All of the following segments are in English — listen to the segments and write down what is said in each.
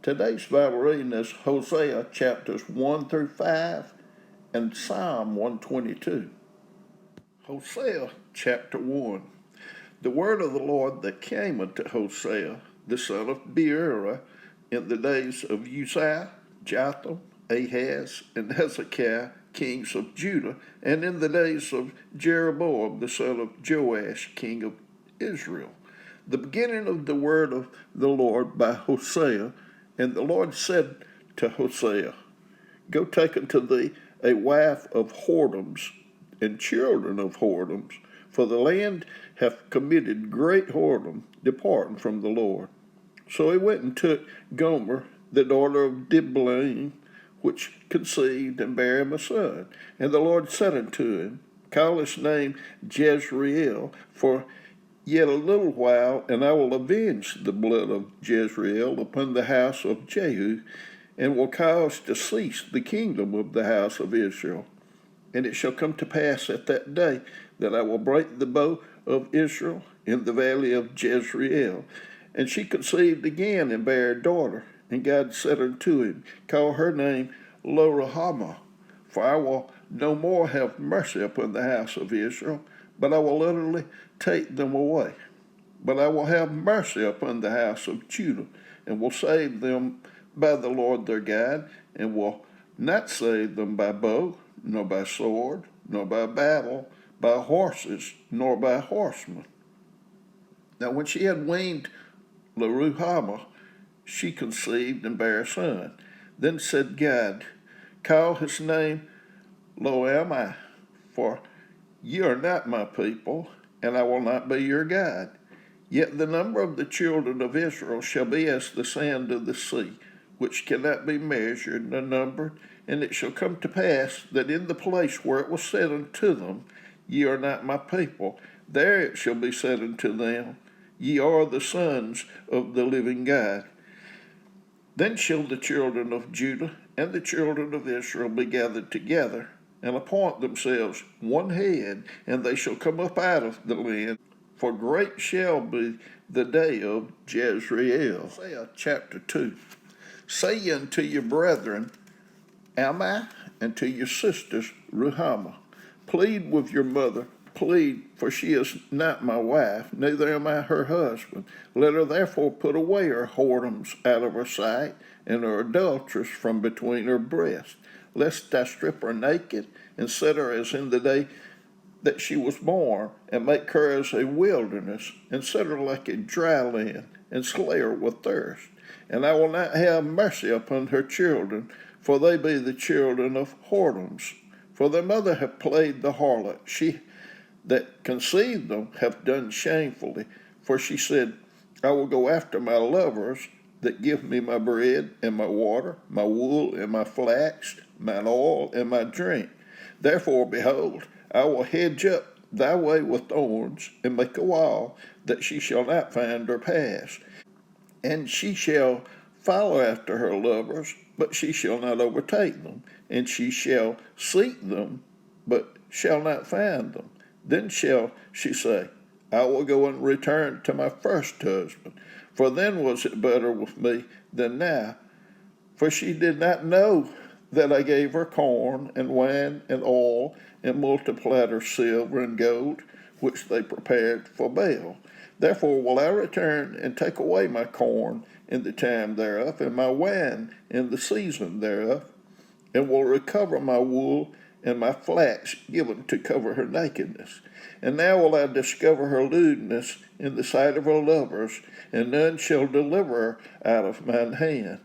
Today's Bible reading is Hosea chapters 1 through 5 and Psalm 122. Hosea chapter 1. The word of the Lord that came unto Hosea, the son of Beerah, in the days of Uzziah, Jotham, Ahaz, and Hezekiah, kings of Judah, and in the days of Jeroboam, the son of Joash, king of Israel. The beginning of the word of the Lord by Hosea. And the Lord said to Hosea, Go take unto thee a wife of whoredoms and children of whoredoms, for the land hath committed great whoredom, departing from the Lord. So he went and took Gomer, the daughter of Diblaim, which conceived and bare him a son. And the Lord said unto him, Call his name Jezreel, for yet a little while, and I will avenge the blood of Jezreel upon the house of Jehu, and will cause to cease the kingdom of the house of Israel. And it shall come to pass at that day that I will break the bow of Israel in the valley of Jezreel. And she conceived again and bare a daughter. And God said unto him, Call her name Loruhamah, for I will no more have mercy upon the house of Israel, but I will utterly take them away. But I will have mercy upon the house of Judah, and will save them by the Lord their God, and will not save them by bow, nor by sword, nor by battle, by horses, nor by horsemen. Now when she had weaned Loruhamah, she conceived and bare a son. Then said God, Call his name Lo-ammi, for ye are not my people, and I will not be your God. Yet the number of the children of Israel shall be as the sand of the sea, which cannot be measured nor numbered. And it shall come to pass that in the place where it was said unto them, Ye are not my people, there it shall be said unto them, Ye are the sons of the living God. Then shall the children of Judah and the children of Israel be gathered together, and appoint themselves one head, and they shall come up out of the land. For great shall be the day of Jezreel. Hosea chapter 2. Say ye unto your brethren, Ammi, and to your sisters, Ruhamah, plead with your mother, plead, for she is not my wife, neither am I her husband. Let her therefore put away her whoredoms out of her sight, and her adulteries from between her breasts, lest I strip her naked, and set her as in the day that she was born, and make her as a wilderness, and set her like a dry land, and slay her with thirst. And I will not have mercy upon her children, for they be the children of whoredoms. For their mother hath played the harlot, she that conceived them hath done shamefully. For she said, I will go after my lovers, that give me my bread and my water, my wool and my flax, mine oil and my drink. Therefore, behold, I will hedge up thy way with thorns, and make a wall, that she shall not find her pass. And she shall follow after her lovers, but she shall not overtake them. And she shall seek them, but shall not find them. Then shall she say, I will go and return to my first husband, for then was it better with me than now. For she did not know that I gave her corn and wine and oil, and multiplied her silver and gold, which they prepared for Baal. Therefore will I return and take away my corn in the time thereof, and my wine in the season thereof, and will recover my wool and my flax given to cover her nakedness. And now will I discover her lewdness in the sight of her lovers, and none shall deliver her out of mine hand.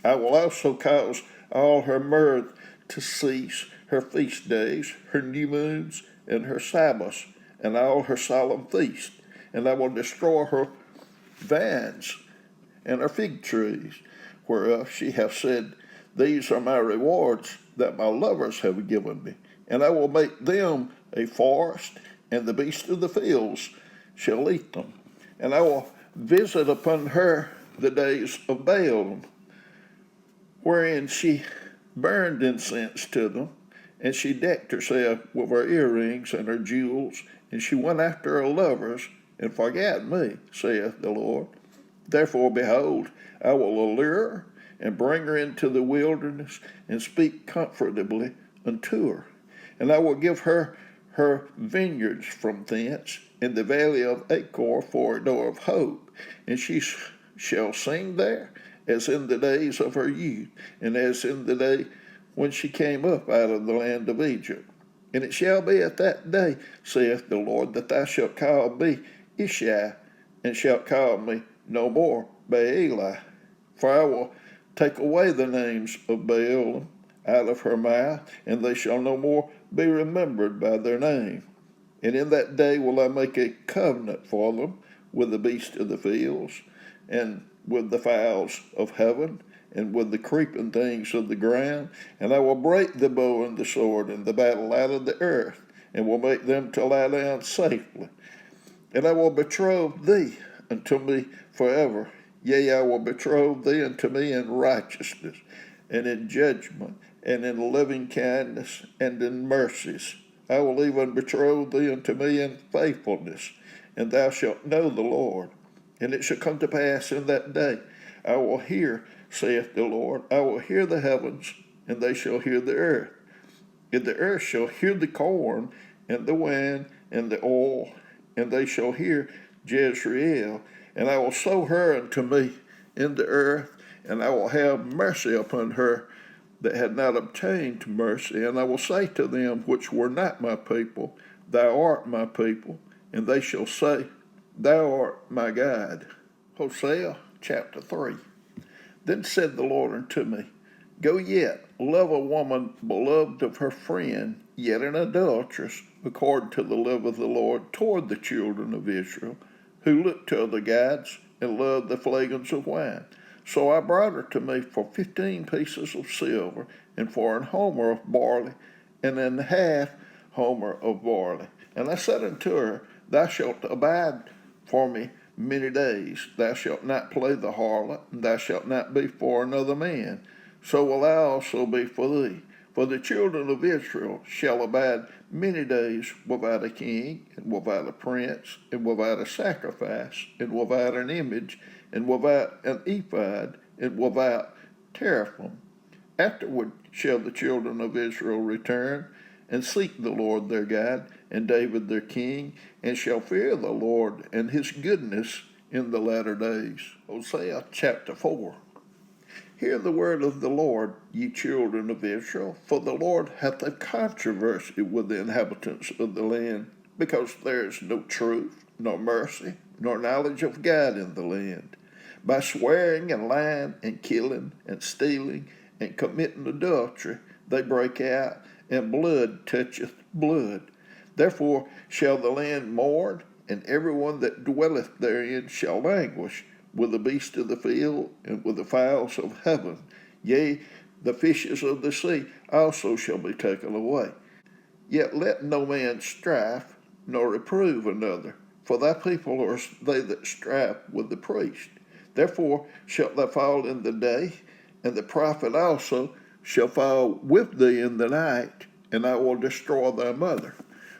I will also cause all her mirth to cease, her feast days, her new moons, and her Sabbaths, and all her solemn feasts. And I will destroy her vines and her fig trees, whereof she hath said, These are my rewards that my lovers have given me. And I will make them a forest, and the beasts of the fields shall eat them. And I will visit upon her the days of Baalim, wherein she burned incense to them, and she decked herself with her earrings and her jewels, and she went after her lovers, and forgot me, saith the Lord. Therefore, behold, I will allure her, and bring her into the wilderness, and speak comfortably unto her. And I will give her her vineyards from thence, in the valley of Achor for a door of hope, and she shall sing there, as in the days of her youth, and as in the day when she came up out of the land of Egypt. And it shall be at that day, saith the Lord, that thou shalt call me Ishai, and shalt call me no more Baali. For I will take away the names of Baalim out of her mouth, and they shall no more be remembered by their name. And in that day will I make a covenant for them with the beasts of the fields, and with the fowls of heaven, and with the creeping things of the ground, and I will break the bow and the sword and the battle out of the earth, and will make them to lie down safely. And I will betroth thee unto me forever. Yea, I will betroth thee unto me in righteousness, and in judgment, and in loving kindness, and in mercies. I will even betroth thee unto me in faithfulness, and thou shalt know the Lord. And it shall come to pass in that day, I will hear, saith the Lord, I will hear the heavens, and they shall hear the earth. And the earth shall hear the corn, and the wine, and the oil, and they shall hear Jezreel. And I will sow her unto me in the earth, and I will have mercy upon her that had not obtained mercy. And I will say to them which were not my people, Thou art my people. And they shall say, Thou art my God. Hosea chapter 3. Then said the Lord unto me, Go yet, love a woman beloved of her friend, yet an adulteress, according to the love of the Lord toward the children of Israel, who looked to other gods and loved the flagons of wine. So I brought her to me for 15 pieces of silver, and for an homer of barley, and an half homer of barley. And I said unto her, Thou shalt abide for me many days. Thou shalt not play the harlot, and thou shalt not be for another man. So will I also be for thee. For the children of Israel shall abide many days without a king, and without a prince, and without a sacrifice, and without an image, and without an ephod, and without teraphim. Afterward shall the children of Israel return, and seek the Lord their God, and David their king, and shall fear the Lord and his goodness in the latter days. Hosea chapter 4. Hear the word of the Lord, ye children of Israel, for the Lord hath a controversy with the inhabitants of the land, because there is no truth, nor mercy, nor knowledge of God in the land. By swearing and lying and killing and stealing and committing adultery, they break out, and blood toucheth blood. Therefore shall the land mourn, and every one that dwelleth therein shall languish, with the beasts of the field, and with the fowls of heaven. Yea, the fishes of the sea also shall be taken away. Yet let no man strive, nor reprove another, for thy people are they that strive with the priest. Therefore shalt thou fall in the day, and the prophet also shall fall with thee in the night, and I will destroy thy mother.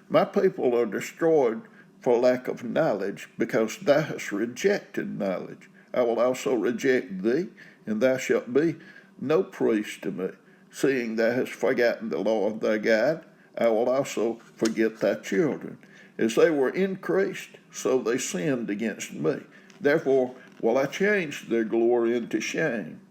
My people are destroyed for lack of knowledge, because thou hast rejected knowledge. I will also reject thee, and thou shalt be no priest to me. Seeing thou hast forgotten the law of thy God, I will also forget thy children. As they were increased, so they sinned against me. Therefore will I change their glory into shame.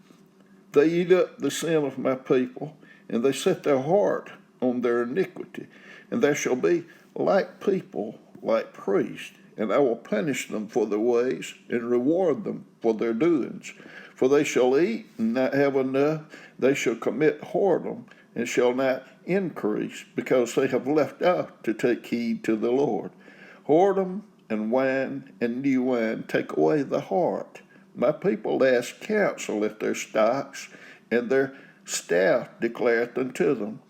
They eat up the sin of my people, and they set their heart on their iniquity. And there shall be like people, like priests, and I will punish them for their ways, and reward them for their doings. For they shall eat and not have enough, they shall commit whoredom, and shall not increase, because they have left out to take heed to the Lord. Whoredom and wine and new wine take away the heart. My people ask counsel at their stocks, and their staff declareth unto them.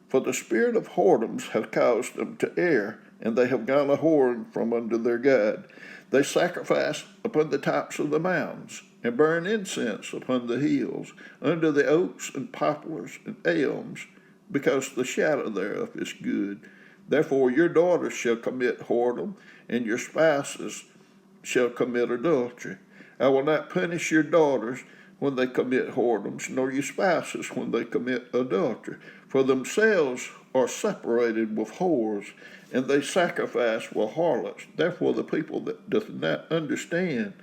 For the spirit of whoredoms hath caused them to err, and they have gone a whoring from under their God. They sacrifice upon the tops of the mountains, and burn incense upon the hills, under the oaks and poplars and elms, because the shadow thereof is good. Therefore your daughters shall commit whoredom, and your spouses shall commit adultery. I will not punish your daughters, when they commit whoredoms, nor your spouses when they commit adultery. For themselves are separated with whores, and they sacrifice with harlots. Therefore the people that doth not understand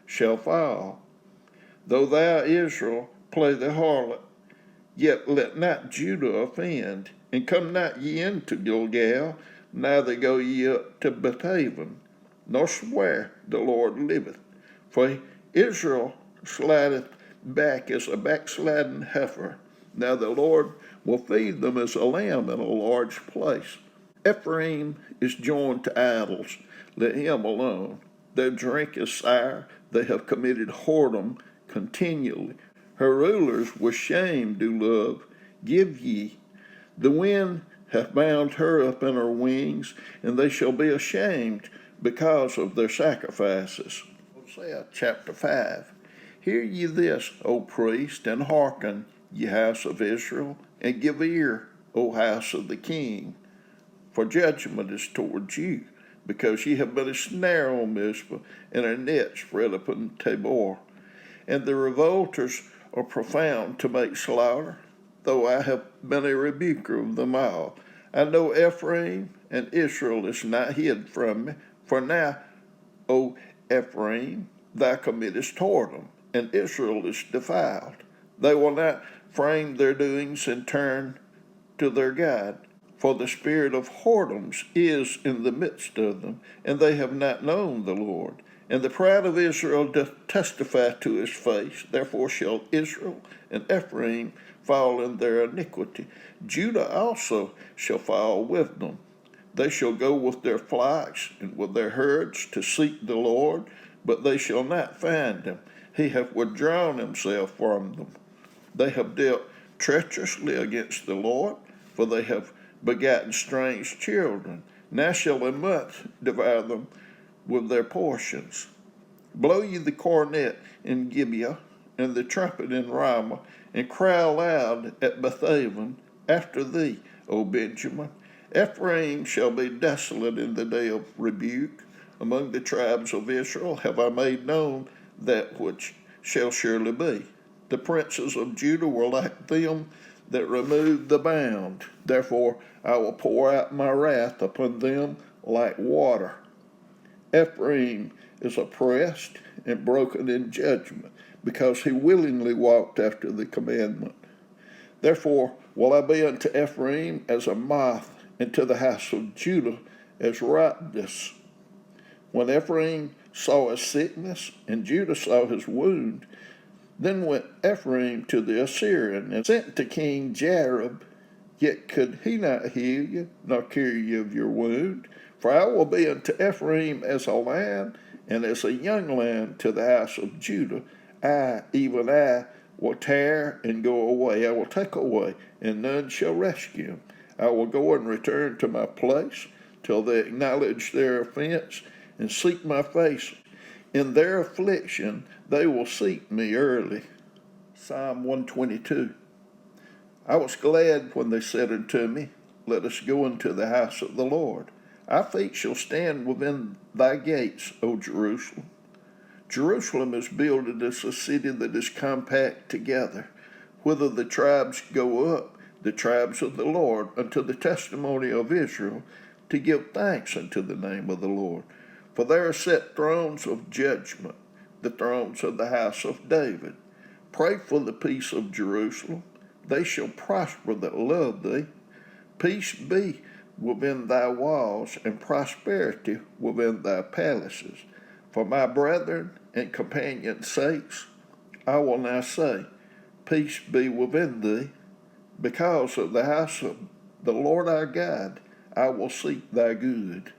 shall fall. Though thou, Israel, play the harlot, yet let not Judah offend. And come not ye into Gilgal, neither go ye up to Bethaven, nor swear, the Lord liveth. For Israel slideth back as a backsliding heifer. Now the Lord will feed them as a lamb in a large place. Ephraim is joined to idols. Let him alone. Their drink is sour. They have committed whoredom continually. Her rulers with shame do love. Give ye. The wind hath bound her up in her wings, and they shall be ashamed because of their sacrifices. Hosea chapter 5. Hear ye this, O priest, and hearken, ye house of Israel, and give ear, O house of the king. For judgment is towards you, because ye have been a snare on Mizpah, and a net spread upon Tabor. And the revolters are profound to make slaughter, though I have been a rebuker of them all. I know Ephraim and Israel is not hid from me. For now, O Ephraim, thou committest whoredom, and Israel is defiled. They will not frame their doings and turn to their God. For the spirit of whoredoms is in the midst of them, and they have not known the Lord. And the pride of Israel doth testify to his face. Therefore shall Israel and Ephraim fall in their iniquity. Judah also shall fall with them. They shall go with their flocks and with their herds to seek the Lord, but they shall not find him. He hath withdrawn himself from them. They have dealt treacherously against the Lord, for they have begotten strange children. Now shall a month devour them with their portions. Blow ye the cornet in Gibeah, and the trumpet in Ramah, and cry aloud at Bethaven after thee, O Benjamin. Ephraim shall be desolate in the day of rebuke. Among the tribes of Israel have I made known that which shall surely be. The princes of Judah were like them that removed the bound. Therefore I will pour out my wrath upon them like water. Ephraim is oppressed and broken in judgment, because he willingly walked after the commandment. Therefore will I be unto Ephraim as a moth, and to the house of Judah as rottenness. When Ephraim saw his sickness, and Judah saw his wound, then went Ephraim to the Assyrian, and sent to King Jareb, yet could he not heal you, nor cure you of your wound. For I will be unto Ephraim as a lamb, and as a young lamb to the house of Judah. I, even I, will tear and go away. I will take away, and none shall rescue him. I will go and return to my place, till they acknowledge their offense, and seek my face. In their affliction they will seek me early. Psalm 122. I was glad when they said unto me, Let us go into the house of the Lord. Our feet shall stand within thy gates, O Jerusalem. Jerusalem is builded as a city that is compact together, whither the tribes go up, the tribes of the Lord, unto the testimony of Israel, to give thanks unto the name of the Lord. For there are set thrones of judgment, the thrones of the house of David. Pray for the peace of Jerusalem. They shall prosper that love thee. Peace be within thy walls, and prosperity within thy palaces. For my brethren and companions' sakes, I will now say, Peace be within thee. Because of the house of the Lord our God, I will seek thy good.